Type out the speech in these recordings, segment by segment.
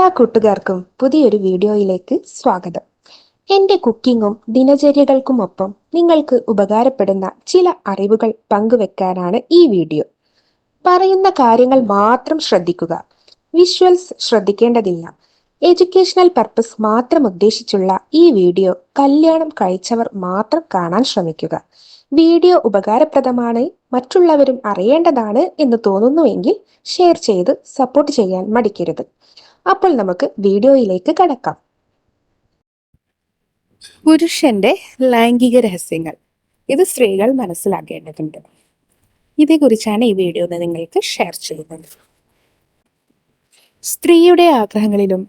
എല്ലാ കൂട്ടുകാർക്കും പുതിയൊരു വീഡിയോയിലേക്ക് സ്വാഗതം. എൻ്റെ കുക്കിങ്ങും ദിനചര്യകൾക്കുമൊപ്പം നിങ്ങൾക്ക് ഉപകാരപ്പെടുന്ന ചില അറിവുകൾ പങ്കുവെക്കാനാണ് ഈ വീഡിയോ. പറയുന്ന കാര്യങ്ങൾ മാത്രം ശ്രദ്ധിക്കുക. വിഷ്വൽസ് ശ്രദ്ധിക്കേണ്ടതില്ല. എഡ്യൂക്കേഷണൽ പർപ്പസ് മാത്രം ഉദ്ദേശിച്ചുള്ള ഈ വീഡിയോ കല്യാണം കഴിച്ചവർ മാത്രം കാണാൻ ശ്രമിക്കുക. വീഡിയോ ഉപകാരപ്രദമാണ്, മറ്റുള്ളവരും അറിയേണ്ടതാണ് എന്ന് തോന്നുന്നുവെങ്കിൽ ഷെയർ ചെയ്ത് സപ്പോർട്ട് ചെയ്യാൻ മടിക്കരുത്. അപ്പോൾ നമുക്ക് വീഡിയോയിലേക്ക് കടക്കാം. പുരുഷന്റെ ലൈംഗിക രഹസ്യങ്ങൾ, ഇത് സ്ത്രീകൾ മനസ്സിലാക്കേണ്ടതുണ്ട്. ഇതേക്കുറിച്ചാണ് ഈ വീഡിയോ നിങ്ങൾക്ക് ഷെയർ ചെയ്യുന്നത്. സ്ത്രീയുടെ ആഗ്രഹങ്ങളിലും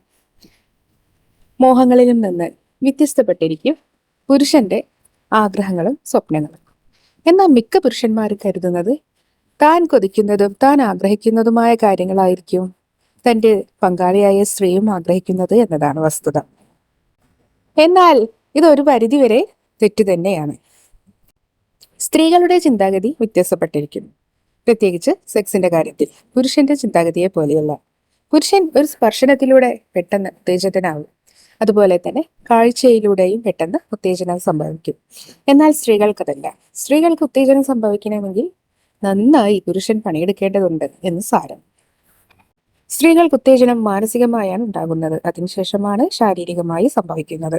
മോഹങ്ങളിലും നിന്ന് വ്യത്യസ്തപ്പെട്ടിരിക്കും പുരുഷന്റെ ആഗ്രഹങ്ങളും സ്വപ്നങ്ങളും. എന്നാൽ മിക്ക പുരുഷന്മാരും കരുതുന്നത് താൻ കൊതിക്കുന്നതും താൻ ആഗ്രഹിക്കുന്നതുമായ കാര്യങ്ങളായിരിക്കും തൻ്റെ പങ്കാളിയായ സ്ത്രീയും ആഗ്രഹിക്കുന്നത് എന്നതാണ് വസ്തുത. എന്നാൽ ഇതൊരു പരിധിവരെ തെറ്റു തന്നെയാണ്. സ്ത്രീകളുടെ ചിന്താഗതി വ്യത്യാസപ്പെട്ടിരിക്കുന്നു. പ്രത്യേകിച്ച് സെക്സിന്റെ കാര്യത്തിൽ പുരുഷന്റെ ചിന്താഗതിയെ പോലെയല്ല. പുരുഷൻ ഒരു സ്പർശനത്തിലൂടെ പെട്ടെന്ന് ഉത്തേജിതനാവും. അതുപോലെ തന്നെ കാഴ്ചയിലൂടെയും പെട്ടെന്ന് ഉത്തേജനം സംഭവിക്കും. എന്നാൽ സ്ത്രീകൾക്കതല്ല. സ്ത്രീകൾക്ക് ഉത്തേജനം സംഭവിക്കണമെങ്കിൽ നന്നായി പുരുഷൻ പണിയെടുക്കേണ്ടതുണ്ട് എന്ന് സാരം. സ്ത്രീകൾക്ക് ഉത്തേജനം മാനസികമായാണ് ഉണ്ടാകുന്നത്, അതിനുശേഷമാണ് ശാരീരികമായി സംഭവിക്കുന്നത്.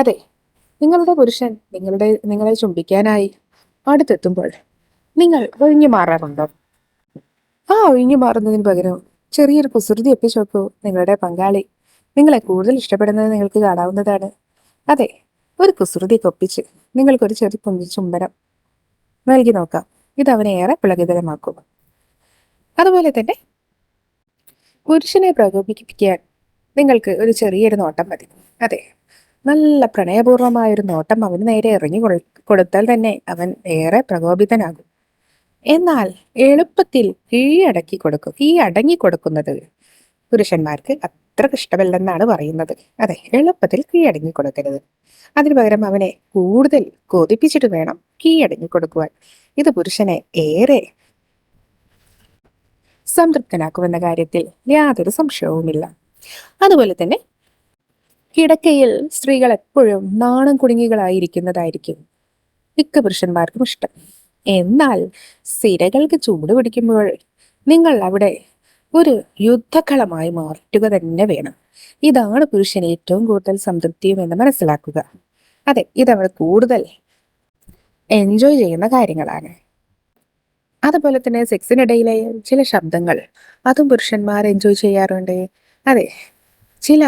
അതെ, നിങ്ങളുടെ പുരുഷൻ നിങ്ങളെ ചുംബിക്കാനായി അടുത്തെത്തുമ്പോൾ നിങ്ങൾ ഒഴിഞ്ഞു മാറാറുണ്ടോ? ആ ഒഴിഞ്ഞു മാറുന്നതിന് പകരം ചെറിയൊരു കുസൃതി ഒപ്പിച്ചു നോക്കൂ. നിങ്ങളുടെ പങ്കാളി നിങ്ങളെ കൂടുതൽ ഇഷ്ടപ്പെടുന്നത് നിങ്ങൾക്ക് കാണാവുന്നതാണ്. അതെ, ഒരു കുസൃതി ഒപ്പിച്ച് നിങ്ങൾക്കൊരു ചെറിയ ചുംബനം നൽകി നോക്കാം. ഇത് അവനെ ഏറെ പുളകിതരമാക്കും. അതുപോലെ തന്നെ പുരുഷനെ പ്രകോപിപ്പിക്കാൻ നിങ്ങൾക്ക് ഒരു ചെറിയൊരു നോട്ടം മതി. അതെ, നല്ല പ്രണയപൂർവമായ ഒരു നോട്ടം അവന് നേരെ ഇറങ്ങി കൊടുത്താൽ തന്നെ അവൻ ഏറെ പ്രകോപിതനാകും. എന്നാൽ എളുപ്പത്തിൽ അടങ്ങി കൊടുക്കുന്നത് പുരുഷന്മാർക്ക് അത്ര ഇഷ്ടമല്ലെന്നാണ് പറയുന്നത്. അതെ, എളുപ്പത്തിൽ കീഴടങ്ങി കൊടുക്കരുത്. അതിനു പകരം അവനെ കൂടുതൽ കൊതിപ്പിച്ചിട്ട് വേണം കീഴടങ്ങി കൊടുക്കുവാൻ. ഇത് പുരുഷനെ ഏറെ സംതൃപ്തനാക്കുമെന്ന കാര്യത്തിൽ യാതൊരു സംശയവുമില്ല. അതുപോലെ തന്നെ കിടക്കയിൽ സ്ത്രീകൾ എപ്പോഴും നാണം കുടുങ്ങികളായിരിക്കുന്നതായിരിക്കും മിക്ക പുരുഷന്മാർക്കും ഇഷ്ടം. എന്നാൽ സിരകൾക്ക് ചൂട് പിടിക്കുമ്പോൾ നിങ്ങൾ അവിടെ ഒരു യുദ്ധക്കളമായി മാറ്റുക തന്നെ വേണം. ഇതാണ് പുരുഷന് ഏറ്റവും കൂടുതൽ സംതൃപ്തിയും എന്ന് മനസ്സിലാക്കുക. അതെ, ഇതവർ കൂടുതൽ എൻജോയ് ചെയ്യുന്ന കാര്യങ്ങളാണ്. അതുപോലെ തന്നെ സെക്സിനിടയിലെ ചില ശബ്ദങ്ങൾ, അതും പുരുഷന്മാർ എൻജോയ് ചെയ്യാറുണ്ട്. അതെ, ചില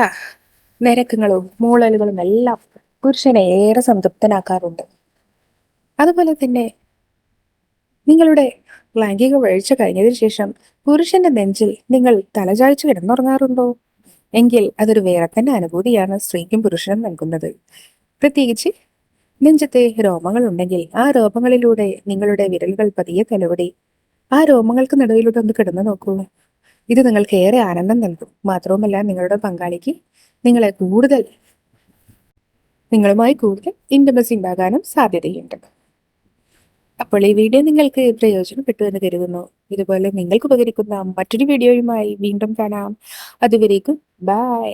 നിരക്കങ്ങളും മൂളലുകളും എല്ലാം പുരുഷനെ ഏറെ സംതൃപ്തനാക്കാറുണ്ട്. അതുപോലെ തന്നെ നിങ്ങളുടെ ലൈംഗിക വീഴ്ച കഴിഞ്ഞതിന് ശേഷം പുരുഷന്റെ നെഞ്ചിൽ നിങ്ങൾ തലചായ്ച്ച് കിടന്നുറങ്ങാറുണ്ടോ? എങ്കിൽ അതൊരു വേറെ തന്നെ അനുഭൂതിയാണ് സ്ത്രീക്കും പുരുഷനും നൽകുന്നത്. പ്രത്യേകിച്ച് നെഞ്ചത്തെ രോമങ്ങൾ ഉണ്ടെങ്കിൽ ആ രോമങ്ങളിലൂടെ നിങ്ങളുടെ വിരലുകൾ പതിയെ തലോടി ആ രോമങ്ങൾക്ക് നടുവിലൂടെ ഒന്ന് കിടന്നു നോക്കൂ. ഇത് നിങ്ങൾക്ക് ഏറെ ആനന്ദം നൽകും. മാത്രവുമല്ല, നിങ്ങളുടെ പങ്കാളിക്ക് നിങ്ങളുമായി കൂടുതൽ ഇന്റിമസി ഉണ്ടാകാനും സാധ്യതയുണ്ട്. അപ്പോൾ ഈ വീഡിയോ നിങ്ങൾക്ക് പ്രയോജനപ്പെട്ടു എന്ന് കരുതുന്നു. ഇതുപോലെ നിങ്ങൾക്ക് ഉപകരിക്കുന്ന മറ്റൊരു വീഡിയോയുമായി വീണ്ടും കാണാം. അതുവരേക്കും ബൈ.